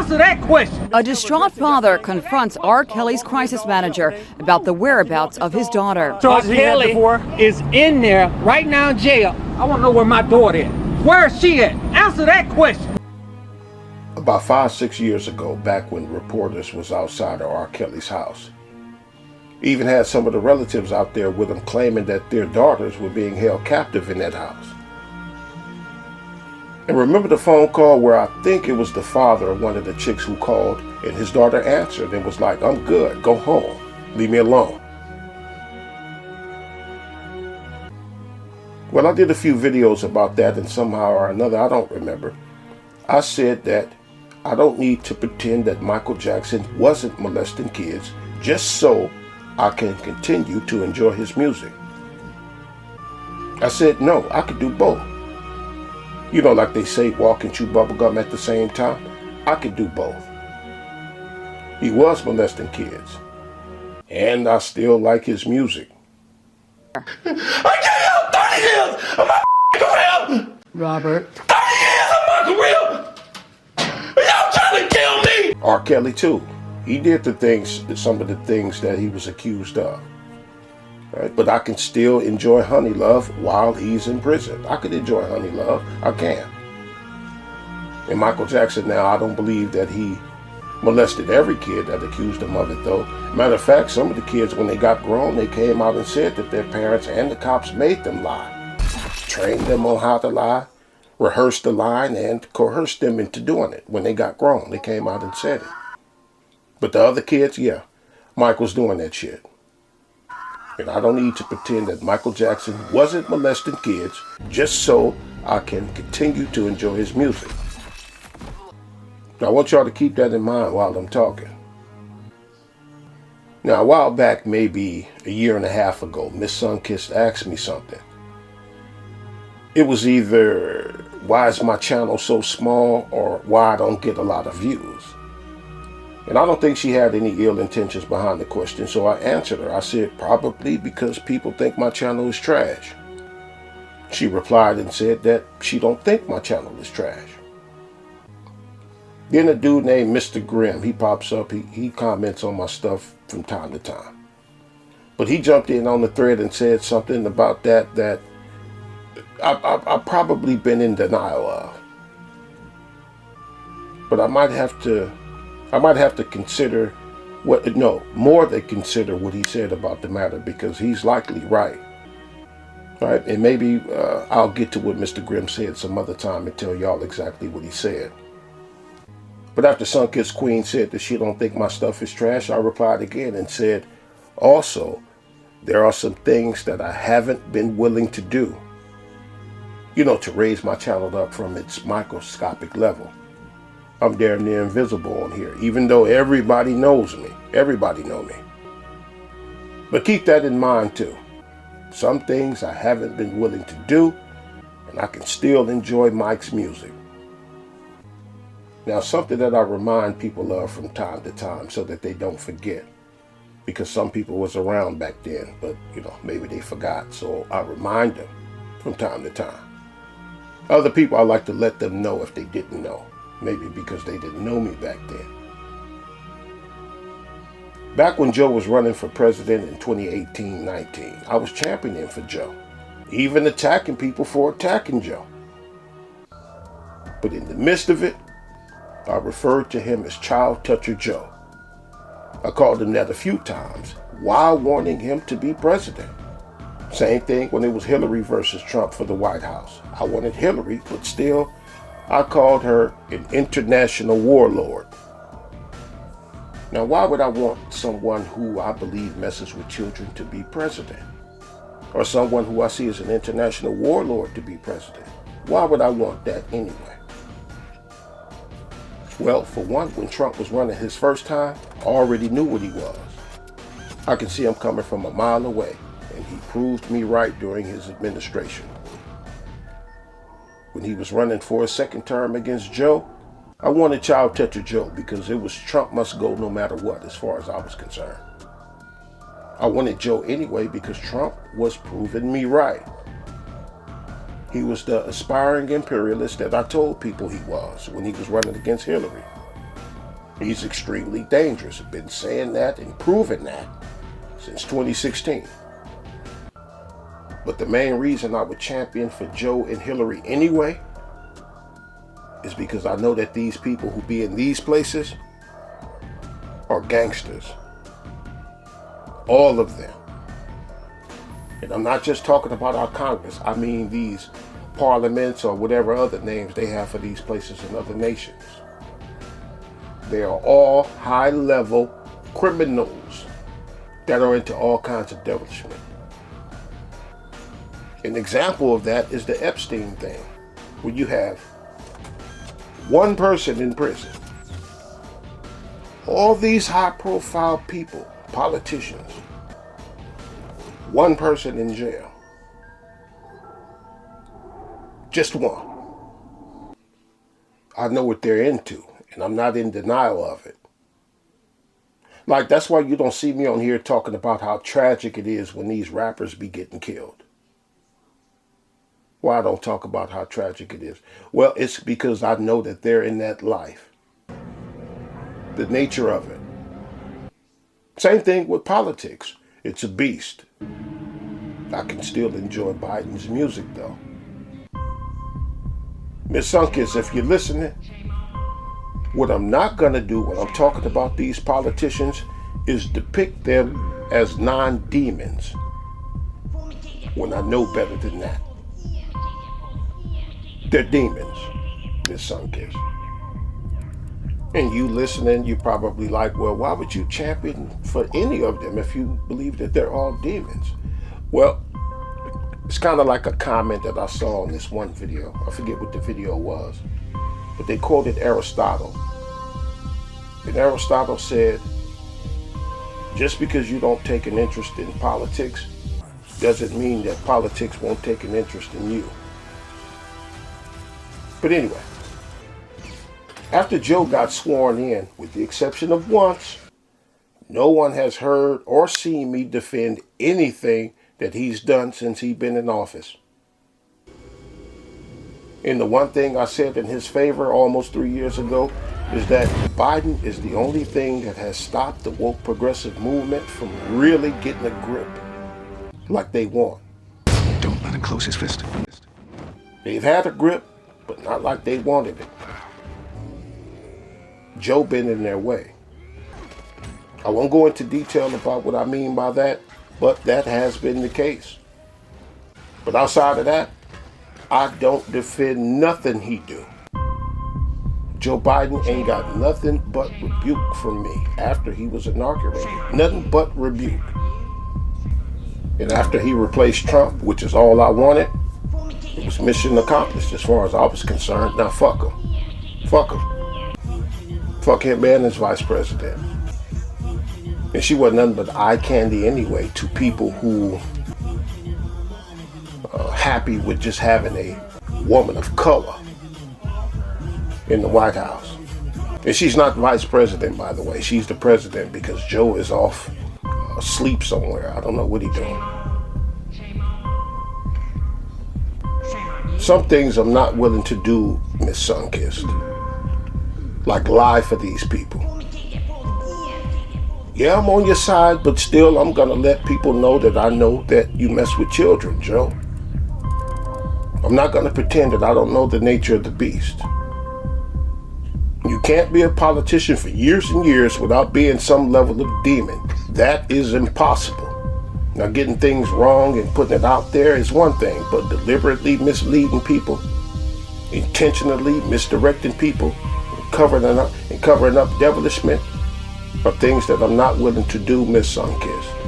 Answer that question. A distraught father confronts R. Kelly's crisis manager about the whereabouts of his daughter. R. Kelly is in there right now in jail. I want to know where my daughter is. Where is she at? Answer that question. About 5-6 years ago, back when reporters was outside of R. Kelly's house, even had some of the relatives out there with him claiming that their daughters were being held captive in that house. And remember the phone call where I think it was the father of one of the chicks who called and his daughter answered and was like, "I'm good, go home, leave me alone." Well, I did a few videos about that, and somehow or another, I don't remember, I said that I don't need to pretend that Michael Jackson wasn't molesting kids just so I can continue to enjoy his music. I said, no, I could do both. You know, like they say, walk and chew bubblegum at the same time. I could do both. He was molesting kids, and I still like his music. I can't help 30 years of my career. Robert. 30 years of my career. Y'all trying to kill me. R. Kelly too. He did some of the things that he was accused of. Right? But I can still enjoy Honey Love while he's in prison. I could enjoy Honey Love. I can. And Michael Jackson now, I don't believe that he molested every kid that accused him of it, though. Matter of fact, some of the kids, when they got grown, they came out and said that their parents and the cops made them lie. Trained them on how to lie, rehearsed the line, and coerced them into doing it. When they got grown, they came out and said it. But the other kids, yeah, Michael's doing that shit. And I don't need to pretend that Michael Jackson wasn't molesting kids just so I can continue to enjoy his music. Now, I want y'all to keep that in mind while I'm talking. Now, a while back, maybe a year and a half ago, Miss Sunkissed asked me something. It was either, why is my channel so small, or why I don't get a lot of views? And I don't think she had any ill intentions behind the question, so I answered her. I said, probably because people think my channel is trash. She replied and said that she don't think my channel is trash. Then a dude named Mr. Grimm, he pops up, he comments on my stuff from time to time. But he jumped in on the thread and said something about that I've probably been in denial of. But I might have to consider more than consider what he said about the matter, because he's likely right. Right? And maybe I'll get to what Mr. Grimm said some other time and tell y'all exactly what he said. But after Sunkissed Queen said that she don't think my stuff is trash, I replied again and said, also, there are some things that I haven't been willing to do, to raise my channel up from its microscopic level. I'm damn near invisible on here, even though everybody knows me. Everybody know me. But keep that in mind too. Some things I haven't been willing to do, and I can still enjoy Mike's music. Now, something that I remind people of from time to time so that they don't forget, because some people was around back then, but maybe they forgot, so I remind them from time to time. Other people, I like to let them know if they didn't know. Maybe because they didn't know me back then. Back when Joe was running for president in 2018-19, I was championing for Joe, even attacking people for attacking Joe. But in the midst of it, I referred to him as Child Toucher Joe. I called him that a few times while wanting him to be president. Same thing when it was Hillary versus Trump for the White House. I wanted Hillary, but still, I called her an international warlord. Now, why would I want someone who I believe messes with children to be president? Or someone who I see as an international warlord to be president? Why would I want that anyway? Well, for one, when Trump was running his first time, I already knew what he was. I could see him coming from a mile away, and he proved me right during his administration. When he was running for a second term against Joe, I wanted Child Toucher Joe because it was Trump must go no matter what as far as I was concerned. I wanted Joe anyway because Trump was proving me right. He was the aspiring imperialist that I told people he was when he was running against Hillary. He's extremely dangerous. I've been saying that and proving that since 2016. But the main reason I would champion for Joe and Hillary anyway is because I know that these people who be in these places are gangsters. All of them. And I'm not just talking about our Congress. I mean these parliaments or whatever other names they have for these places in other nations. They are all high-level criminals that are into all kinds of devilishment. An example of that is the Epstein thing, where you have one person in prison. All these high-profile people, politicians, one person in jail. Just one. I know what they're into, and I'm not in denial of it. Like, that's why you don't see me on here talking about how tragic it is when these rappers be getting killed. Why I don't talk about how tragic it is? Well, it's because I know that they're in that life. The nature of it. Same thing with politics. It's a beast. I can still enjoy Biden's music though. Miss Sunkist, if you're listening, what I'm not gonna do when I'm talking about these politicians is depict them as non-demons when I know better than that. They're demons, Miss Sunkist. And you listening, you probably like, well, why would you champion for any of them if you believe that they're all demons? Well, it's kind of like a comment that I saw in this one video. I forget what the video was, but they quoted Aristotle. And Aristotle said, just because you don't take an interest in politics doesn't mean that politics won't take an interest in you. But anyway, after Joe got sworn in, with the exception of once, no one has heard or seen me defend anything that he's done since he's been in office. And the one thing I said in his favor almost 3 years ago is that Biden is the only thing that has stopped the woke progressive movement from really getting a grip like they want. Don't let him close his fist. They've had a grip, but not like they wanted it. Joe been in their way. I won't go into detail about what I mean by that, but that has been the case. But outside of that, I don't defend nothing he do. Joe Biden ain't got nothing but rebuke from me after he was inaugurated. Nothing but rebuke. And after he replaced Trump, which is all I wanted, it was mission accomplished as far as I was concerned. Now fuck him. Fuck him. Fuck him and his vice president. And she wasn't nothing but eye candy anyway to people who are happy with just having a woman of color in the White House. And she's not vice president, by the way. She's the president because Joe is off asleep somewhere. I don't know what he's doing. Some things I'm not willing to do, Miss Sunkist. Like lie for these people. Yeah, I'm on your side, but still I'm gonna let people know that I know that you mess with children, Joe. I'm not gonna pretend that I don't know the nature of the beast. You can't be a politician for years and years without being some level of demon. That is impossible. Now, getting things wrong and putting it out there is one thing, but deliberately misleading people, intentionally misdirecting people, covering up devilishment are things that I'm not willing to do, Miss Sunkist.